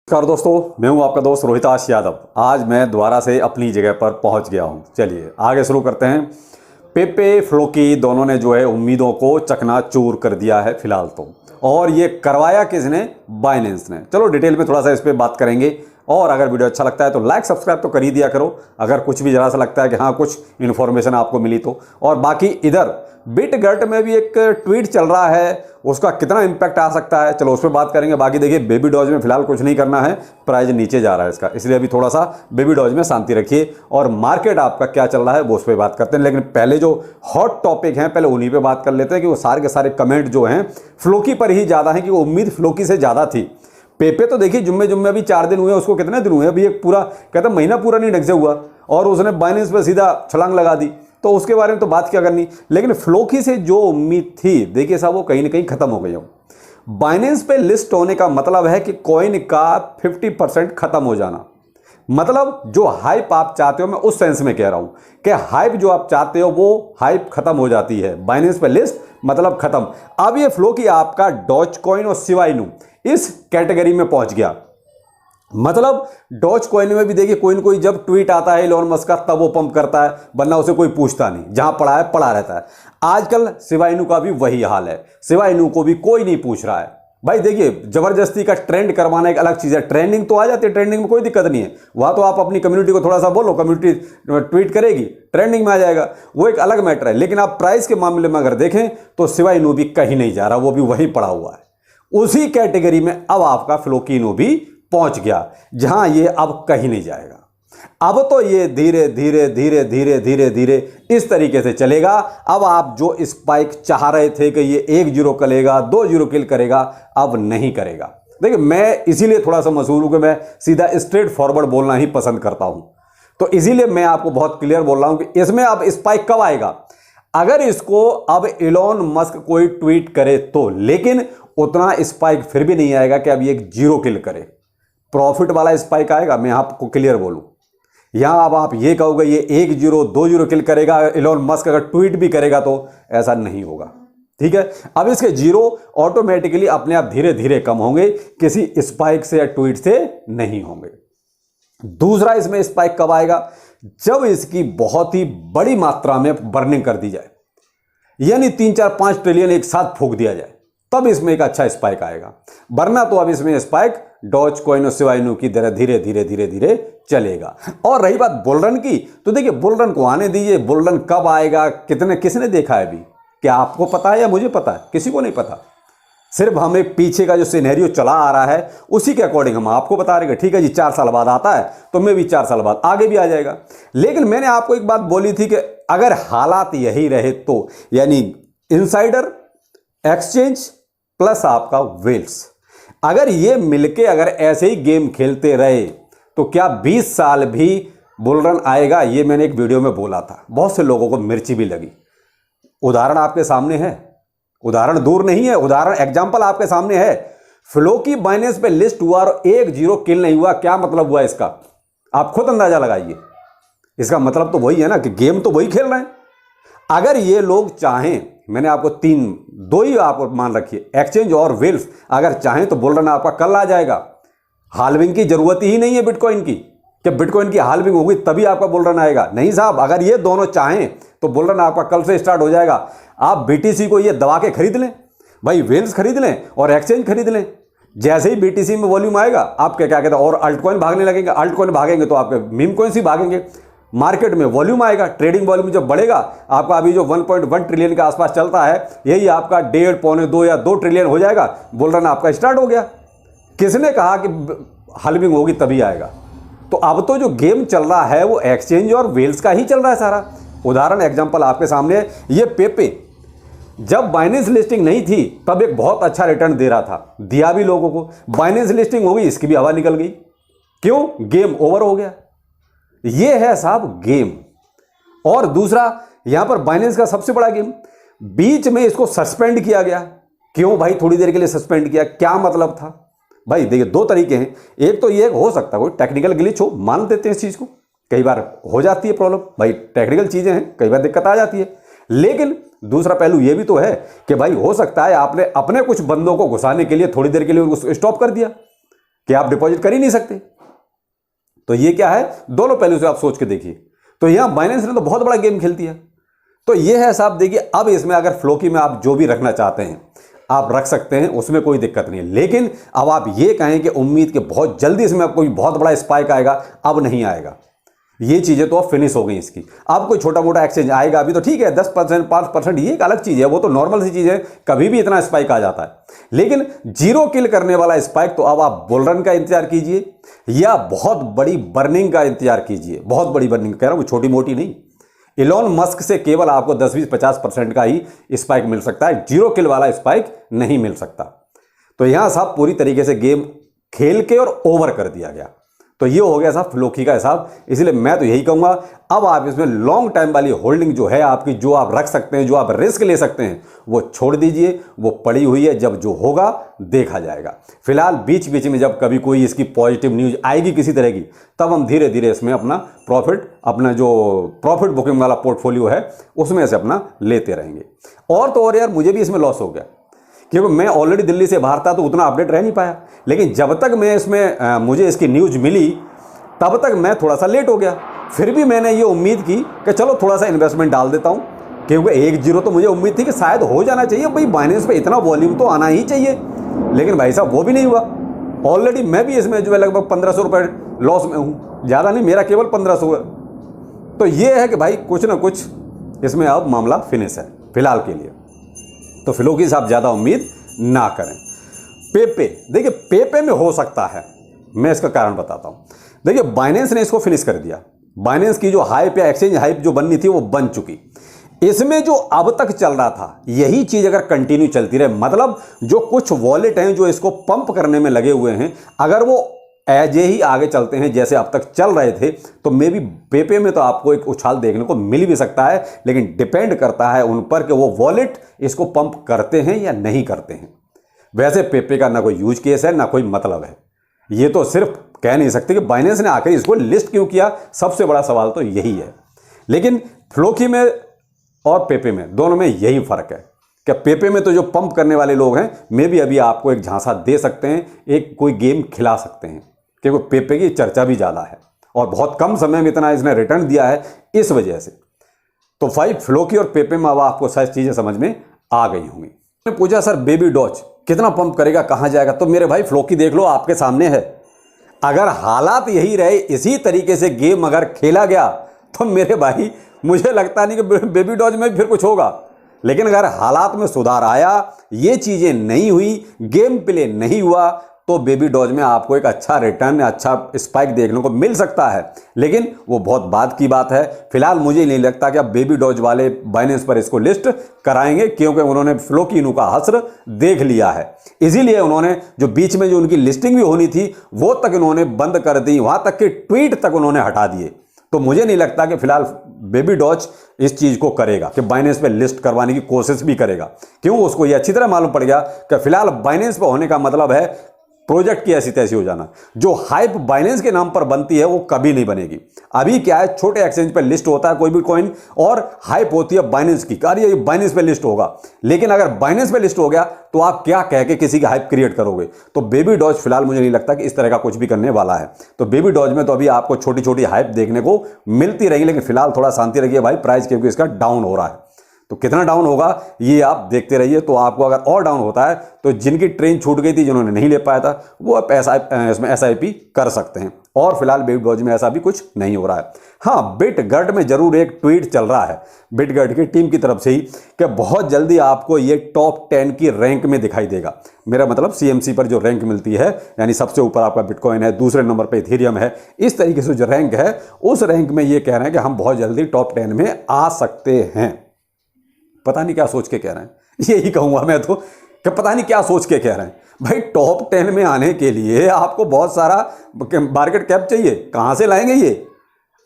नमस्कार दोस्तों, मैं हूं आपका दोस्त रोहिताश यादव। आज मैं दोबारा से अपनी जगह पर पहुंच गया हूं। चलिए आगे शुरू करते हैं। पेपे फ्लोकी दोनों ने जो है उम्मीदों को चकनाचूर कर दिया है फिलहाल तो। और ये करवाया किसने? बाइनेंस ने। चलो डिटेल में थोड़ा सा इस पर बात करेंगे। और अगर वीडियो अच्छा लगता है तो लाइक सब्सक्राइब तो कर ही दिया करो, अगर कुछ भी ज़रा सा लगता है कि हाँ कुछ इन्फॉर्मेशन आपको मिली तो। और बाकी इधर बिटगट में भी एक ट्वीट चल रहा है, उसका कितना इम्पैक्ट आ सकता है, चलो उस पर बात करेंगे। बाकी देखिए बेबी डॉज में फिलहाल कुछ नहीं करना है, प्राइस नीचे जा रहा है इसका, इसलिए अभी थोड़ा सा बेबी डॉज में शांति रखिए। और मार्केट आपका क्या चल रहा है वो उस पर बात करते हैं। लेकिन पहले जो हॉट टॉपिक हैं पहले उन्हीं पे बात कर लेते हैं कि वो सारे के सारे कमेंट जो हैं फ्लोकी पर ही ज़्यादा हैं, कि वो उम्मीद फ्लोकी से ज़्यादा थी। पेपे तो देखिए जुम्मे अभी 4 दिन हुए, उसको कितने दिन हुए अभी, एक पूरा कहता महीना पूरा नहीं ढंग से हुआ और उसने बाइनेंस पे सीधा छलांग लगा दी, तो उसके बारे में तो बात क्या करनी। लेकिन फ्लोकी से जो उम्मीद थी देखिए साहब वो कहीं ना कहीं खत्म हो गई हो। बाइनेंस पे लिस्ट होने का मतलब है कि कॉइन का 50% खत्म हो जाना। मतलब जो हाइप आप चाहते हो, मैं उस सेंस में कह रहा हूं कि हाइप जो आप चाहते हो वो हाइप खत्म हो जाती है। बाइनेंस पे लिस्ट मतलब खत्म। अब ये फ्लोकी आपका डॉज कॉइन और शिबाइनू इस कैटेगरी में पहुंच गया। मतलब डॉज कॉइन में भी देखिए कोई ना कोई जब ट्वीट आता है इलॉन मस्क का तब वो पंप करता है, वरना उसे कोई पूछता नहीं, जहां पड़ा है पड़ा रहता है। आजकल शिबाइनू का भी वही हाल है, शिबाइनू को भी कोई नहीं पूछ रहा है। भाई देखिए जबरदस्ती का ट्रेंड करवाना एक अलग चीज है, ट्रेंडिंग तो आ जाती है, ट्रेंडिंग में कोई दिक्कत नहीं है। वहां तो आप अपनी कम्युनिटी को थोड़ा सा बोलो, कम्युनिटी ट्वीट करेगी, ट्रेंडिंग में आ जाएगा, वो एक अलग मैटर है। लेकिन आप प्राइस के मामले में अगर देखें तो शिबाइनू भी कहीं नहीं जा रहा, वो भी वहीं पड़ा हुआ है। उसी कैटेगरी में अब आपका फ्लोकिनो भी पहुंच गया, जहां ये अब कहीं नहीं जाएगा। अब तो ये धीरे धीरे धीरे धीरे धीरे धीरे इस तरीके से चलेगा। अब आप जो स्पाइक चाह रहे थे कि ये 1-0 करेगा, 2-0 किल करेगा, अब नहीं करेगा। देखिए मैं इसीलिए थोड़ा सा मशहूर हूं कि मैं सीधा स्ट्रेट फॉरवर्ड बोलना ही पसंद करता हूं, तो इसीलिए मैं आपको बहुत क्लियर बोल रहा हूं कि इसमें अब स्पाइक कब आएगा। अगर इसको अब इलॉन मस्क कोई ट्वीट करे तो, लेकिन उतना स्पाइक फिर भी नहीं आएगा कि अब ये 0 किल करे। प्रॉफिट वाला स्पाइक आएगा, मैं आपको क्लियर बोलूं। यहां अब आप ये कहोगे ये 1-0 2-0 किल करेगा, इलॉन मस्क अगर ट्वीट भी करेगा तो ऐसा नहीं होगा। ठीक है, अब इसके 0 ऑटोमेटिकली अपने आप धीरे धीरे कम होंगे, किसी स्पाइक से या ट्वीट से नहीं होंगे। दूसरा इसमें स्पाइक कब आएगा? जब इसकी बहुत ही बड़ी मात्रा में बर्निंग कर दी जाए, यानी 3-4-5 ट्रिलियन एक साथ फूंक दिया जाए, तब इसमें एक अच्छा स्पाइक आएगा। वरना तो अब इसमें स्पाइक डॉज कॉइन और शिबाइनू की तरह धीरे धीरे धीरे धीरे चलेगा। और रही बात बुलरन की, तो देखिए बुलरन को आने दीजिए, बुलरन कब आएगा, किसने देखा है अभी? क्या आपको पता है या मुझे पता है? किसी को नहीं पता। सिर्फ हमें पीछे का जो सिनेरियो चला आ रहा है उसी के अकॉर्डिंग हम आपको बता रहे हैं। ठीक है जी, 4 साल बाद आता है तो मैं भी 4 साल बाद आगे भी आ जाएगा। लेकिन मैंने आपको एक बात बोली थी कि अगर हालात यही रहे तो, यानी इनसाइडर, एक्सचेंज प्लस आपका वेल्स, अगर ये मिलके अगर ऐसे ही गेम खेलते रहे तो क्या 20 साल भी बुलरन आएगा? ये मैंने एक वीडियो में बोला था, बहुत से लोगों को मिर्ची भी लगी। उदाहरण आपके सामने है, उदाहरण दूर नहीं है, उदाहरण एग्जांपल आपके सामने है। फ्लोकी बाइनेंस पे लिस्ट हुआ और 1-0 किल नहीं हुआ, क्या मतलब हुआ इसका? आप खुद अंदाजा लगाइए। इसका मतलब तो वही है ना कि गेम तो वही खेल रहे हैं। अगर ये लोग चाहें, मैंने आपको 2 ही आप मान रखिए, एक्सचेंज और वेल्स, अगर चाहें तो बुलरन आपका कल आ जाएगा। हाल्विंग की जरूरत ही नहीं है बिटकॉइन की, कि बिटकॉइन की हाल्विंग होगी तभी आपका बुलरन आएगा। नहीं साहब, अगर ये दोनों चाहें तो बुलरन आपका कल से स्टार्ट हो जाएगा। आप बीटीसी को ये दबा के खरीद लें भाई, वेल्स खरीद लें और एक्सचेंज खरीद लें। जैसे ही बीटीसी में वॉल्यूम आएगा आपके क्या कहते हैं, और अल्टकॉइन भागने लगेंगे, अल्टकॉइन भागेंगे तो आपके मीम कॉइन्स ही भागेंगे। मार्केट में वॉल्यूम आएगा, ट्रेडिंग वॉल्यूम जब बढ़ेगा, आपका अभी जो 1.1 ट्रिलियन के आसपास चलता है, यही आपका 1.5, पौने 2 या 2 ट्रिलियन हो जाएगा। बुलरन आपका स्टार्ट हो गया। किसने कहा कि हाल्विंग होगी तभी आएगा? तो अब तो जो गेम चल रहा है वो एक्सचेंज और वेल्स का ही चल रहा है सारा। उदाहरण एग्जांपल आपके सामने है। ये पेपे जब बाइनेंस लिस्टिंग नहीं थी तब एक बहुत अच्छा रिटर्न दे रहा था, दिया भी लोगों को। बाइनेंस लिस्टिंग हो गई, इसकी भी हवा निकल गई। क्यों? गेम ओवर हो गया। ये है साहब गेम। और दूसरा यहां पर बाइनेंस का सबसे बड़ा गेम, बीच में इसको सस्पेंड किया गया। क्यों भाई थोड़ी देर के लिए सस्पेंड किया? क्या मतलब था भाई? देखिए 2 तरीके हैं। एक तो ये हो सकता है कोई टेक्निकल ग्लिच हो, मान देते हैं इस चीज को, कई बार हो जाती है प्रॉब्लम भाई, टेक्निकल चीजें हैं, कई बार दिक्कत आ जाती है। लेकिन दूसरा पहलू ये भी तो है कि भाई हो सकता है आपने अपने कुछ बंदों को घुसाने के लिए थोड़ी देर के लिए उनको स्टॉप कर दिया कि आप डिपॉजिट कर ही नहीं सकते। तो ये क्या है, दोनों पहलू से आप सोच के देखिए। तो यहां बाइनेंस ने तो बहुत बड़ा गेम खेल दिया। तो ये है साहब, देखिए अब इसमें अगर फ्लोकी में आप जो भी रखना चाहते हैं आप रख सकते हैं, उसमें कोई दिक्कत नहीं है। लेकिन अब आप ये कहें कि उम्मीद के बहुत जल्दी इसमें कोई बहुत बड़ा स्पाइक आएगा, अब नहीं आएगा। ये चीजें तो अब फिनिश हो गई इसकी। अब कोई छोटा मोटा एक्सचेंज आएगा अभी तो ठीक है, 10%, 5%, ये एक अलग चीज है, वो तो नॉर्मल सी चीज है, कभी भी इतना स्पाइक आ जाता है। लेकिन जीरो किल करने वाला स्पाइक तो अब आप बुल रन का इंतजार कीजिए या बहुत बड़ी बर्निंग का इंतजार कीजिए। बहुत बड़ी बर्निंग कह रहा हूं, छोटी मोटी नहीं। इलॉन मस्क से केवल आपको 10, 20, 50% का ही स्पाइक मिल सकता है, जीरो किल वाला स्पाइक नहीं मिल सकता। तो यहां साहब पूरी तरीके से गेम खेल के और ओवर कर दिया गया। तो ये हो गया साहब फ्लोकी का हिसाब। इसलिए मैं तो यही कहूंगा, अब आप इसमें लॉन्ग टाइम वाली होल्डिंग जो है आपकी, जो आप रख सकते हैं, जो आप रिस्क ले सकते हैं, वो छोड़ दीजिए। वो पड़ी हुई है, जब जो होगा देखा जाएगा। फिलहाल बीच बीच में जब कभी कोई इसकी पॉजिटिव न्यूज आएगी किसी तरह की, तब हम धीरे धीरे इसमें अपना जो प्रॉफिट बुकिंग वाला पोर्टफोलियो है उसमें से अपना लेते रहेंगे। और तो और यार, मुझे भी इसमें लॉस हो गया क्योंकि मैं ऑलरेडी दिल्ली से बाहर था, तो उतना अपडेट रह नहीं पाया। लेकिन जब तक मैं इसमें मुझे इसकी न्यूज मिली, तब तक मैं थोड़ा सा लेट हो गया। फिर भी मैंने ये उम्मीद की कि चलो थोड़ा सा इन्वेस्टमेंट डाल देता हूँ, क्योंकि 1-0 तो मुझे उम्मीद थी कि शायद हो जाना चाहिए। भाई बाइनेंस पे इतना वॉल्यूम तो आना ही चाहिए। लेकिन भाई साहब वो भी नहीं हुआ। ऑलरेडी मैं भी इसमें जो है लगभग 1500 रुपये लॉस में हूँ, ज़्यादा नहीं, मेरा केवल 1500 है। तो ये है कि भाई कुछ ना कुछ इसमें अब मामला फिनिश है फिलहाल के लिए। तो फ्लोकी से आप ज़्यादा उम्मीद ना करें। पेपे, देखिए पेपे में हो सकता है, मैं इसका कारण बताता हूँ। देखिए बाइनेंस ने इसको फिनिश कर दिया। बाइनेंस की जो हाइप या एक्सचेंज हाइप जो बननी थी वो बन चुकी। इसमें जो अब तक चल रहा था, यही चीज़ अगर कंटिन्यू चलती रहे, मतलब जो कुछ वॉलेट हैं जो इसको पंप करने में लगे हुए हैं, अगर वो ऐसे ही आगे चलते हैं जैसे अब तक चल रहे थे, तो मे बी पेपे में तो आपको एक उछाल देखने को मिल भी सकता है। लेकिन डिपेंड करता है उन पर कि वो वॉलेट इसको पंप करते हैं या नहीं करते हैं। वैसे पेपे का ना कोई यूज केस है, ना कोई मतलब है। ये तो सिर्फ कह नहीं सकते कि बाइनेंस ने आकर इसको लिस्ट क्यों किया, सबसे बड़ा सवाल तो यही है। लेकिन फ्लोकी में और पेपे में, दोनों में यही फर्क है कि पेपे में तो जो पंप करने वाले लोग हैं, मे भी अभी आपको एक झांसा दे सकते हैं, एक कोई गेम खिला सकते हैं, क्योंकि पेपे की चर्चा भी ज़्यादा है और बहुत कम समय में इतना इसने रिटर्न दिया है, इस वजह से। तो भाई फ्लोकी और पेपे में अब आपको सारी चीज़ें समझ में आ गई होंगी। मैंने पूछा सर बेबी डॉज कितना पंप करेगा, कहाँ जाएगा? तो मेरे भाई फ्लोकी देख लो, आपके सामने है। अगर हालात यही रहे, इसी तरीके से गेम अगर खेला गया, तो मेरे भाई मुझे लगता नहीं कि बेबी डॉज में फिर कुछ होगा। लेकिन अगर हालात में सुधार आया, ये चीज़ें नहीं हुई, गेम प्ले नहीं हुआ, तो बेबी डॉज में आपको एक अच्छा रिटर्न, अच्छा स्पाइक देखने को मिल सकता है। लेकिन वो बहुत बाद की बात है। फिलहाल मुझे नहीं लगता कि अब बेबी डॉज वाले बाइनेंस पर इसको लिस्ट कराएंगे, क्योंकि उन्होंने फ्लोकी का हस्र देख लिया है। इसीलिए उन्होंने जो बीच में जो उनकी लिस्टिंग भी होनी थी, वो तक उन्होंने बंद कर दी, वहां तक कि ट्वीट तक उन्होंने हटा दिए। तो मुझे नहीं लगता कि फिलहाल बेबी डॉज इस चीज को करेगा कि बाइनेंस पे लिस्ट करवाने की कोशिश भी करेगा। क्यों? उसको ये अच्छी तरह मालूम पड़ गया कि फिलहाल बाइनेंस पे होने का मतलब है प्रोजेक्ट की ऐसी तैसी हो जाना। जो हाइप बाइनेंस के नाम पर बनती है वो कभी नहीं बनेगी। अभी क्या है, छोटे एक्सचेंज पे लिस्ट होता है कोई भी कॉइन, और हाइप होती है बाइनेंस की, ये बाइनेंस पे लिस्ट होगा। लेकिन अगर बाइनेंस पे लिस्ट हो गया तो आप क्या कह के किसी की हाइप क्रिएट करोगे? तो बेबी डॉज फिलहाल मुझे नहीं लगता कि इस तरह का कुछ भी करने वाला है। तो बेबी डॉज में तो अभी आपको छोटी छोटी हाइप देखने को मिलती रहेगी, लेकिन फिलहाल थोड़ा शांति रखिए भाई, प्राइस क्योंकि इसका डाउन हो रहा है। तो कितना डाउन होगा ये आप देखते रहिए। तो आपको अगर और डाउन होता है तो जिनकी ट्रेन छूट गई थी, जिन्होंने नहीं ले पाया था, वो अब इसमें SIP कर सकते हैं। और फिलहाल बेबी डॉज में ऐसा भी कुछ नहीं हो रहा है। हाँ, बिटगर्ट में जरूर एक ट्वीट चल रहा है बिटगर्ट की टीम की तरफ से ही कि बहुत जल्दी आपको ये टॉप 10 की रैंक में दिखाई देगा। मेरा मतलब CMC पर जो रैंक मिलती है, यानी सबसे ऊपर आपका बिटकॉइन है, दूसरे नंबर पे इथेरियम है, इस तरीके से जो रैंक है, उस रैंक में ये कह रहे हैं कि हम बहुत जल्दी टॉप 10 में आ सकते हैं। पता नहीं क्या सोच के कह रहे हैं, यही कहूंगा मैं तो कि पता नहीं क्या सोच के कह रहे हैं। भाई टॉप 10 में आने के लिए आपको बहुत सारा मार्केट कैप चाहिए, कहां से लाएंगे ये?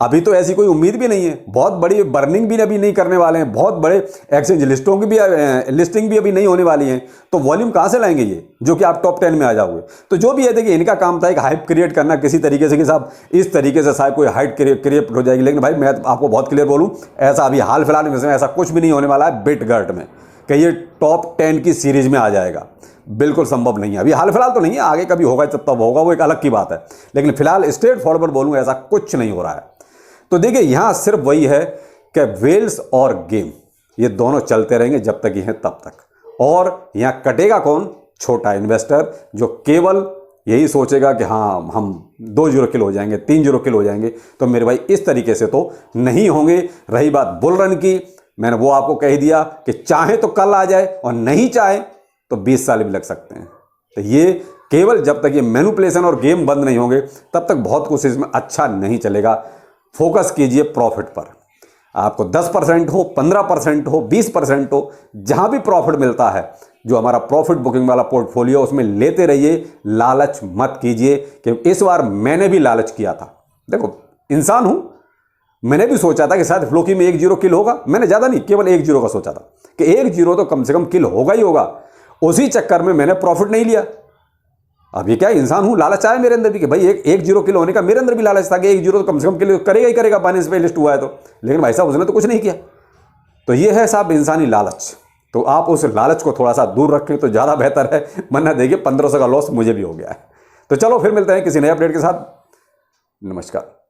अभी तो ऐसी कोई उम्मीद भी नहीं है। बहुत बड़ी बर्निंग भी अभी नहीं करने वाले हैं, बहुत बड़े एक्सचेंज लिस्टिंग भी अभी नहीं होने वाली है। तो वॉल्यूम कहां से लाएंगे ये, जो कि आप टॉप 10 में आ जाओगे? तो जो भी है, देखिए इनका काम था एक हाइप क्रिएट करना किसी तरीके से कि साहब इस तरीके से शायद कोई हाइप क्रिएट हो जाएगी। लेकिन भाई मैं आपको बहुत क्लियर बोलूं, ऐसा अभी हाल फिलहाल में ऐसा कुछ भी नहीं होने वाला है बिटगर्ट में कि ये टॉप 10 की सीरीज में आ जाएगा। बिल्कुल संभव नहीं है। अभी हाल फिलहाल तो नहीं है, आगे कभी होगा जब तब होगा, वो एक अलग की बात है। लेकिन फिलहाल स्ट्रेट फॉरवर्ड बोलूँ ऐसा कुछ नहीं हो रहा है। तो देखिए यहाँ सिर्फ वही है कि वेल्स और गेम ये दोनों चलते रहेंगे जब तक ये हैं तब तक। और यहाँ कटेगा कौन? छोटा इन्वेस्टर जो केवल यही सोचेगा कि हाँ हम 2 किलो हो जाएंगे, 3 किलो हो जाएंगे। तो मेरे भाई इस तरीके से तो नहीं होंगे। रही बात बुल रन की, मैंने वो आपको कह दिया कि चाहे तो कल आ जाए और नहीं चाहे तो 20 साल भी लग सकते हैं। तो ये केवल जब तक ये मैनिपुलेशन और गेम बंद नहीं होंगे तब तक बहुत कुछ इसमें अच्छा नहीं चलेगा। फोकस कीजिए प्रॉफिट पर। आपको 10% हो, 15% हो, 20% हो, जहां भी प्रॉफिट मिलता है, जो हमारा प्रॉफिट बुकिंग वाला पोर्टफोलियो उसमें लेते रहिए। लालच मत कीजिए कि इस बार मैंने भी लालच किया था। देखो इंसान हूं, मैंने भी सोचा था कि शायद फ्लोकी में 1-0 किल होगा। मैंने ज़्यादा नहीं, केवल 1-0 का सोचा था कि 1-0 तो कम से कम किल होगा ही होगा। उसी चक्कर में मैंने प्रॉफिट नहीं लिया। अब ये क्या इंसान हूं, लालच आया मेरे अंदर भी कि भाई 1-0 किल होने का मेरे अंदर भी लालच था कि 1-0 तो कम से कम किल करेगा ही करेगा, बाइनेंस पे लिस्ट हुआ है तो। लेकिन भाई साहब उसने तो कुछ नहीं किया। तो ये है साहब इंसानी लालच। तो आप उस लालच को थोड़ा सा दूर रखें तो ज़्यादा बेहतर है, वरना देखिए 1500 का लॉस मुझे भी हो गया है। तो चलो फिर मिलते हैं किसी नए अपडेट के साथ। नमस्कार।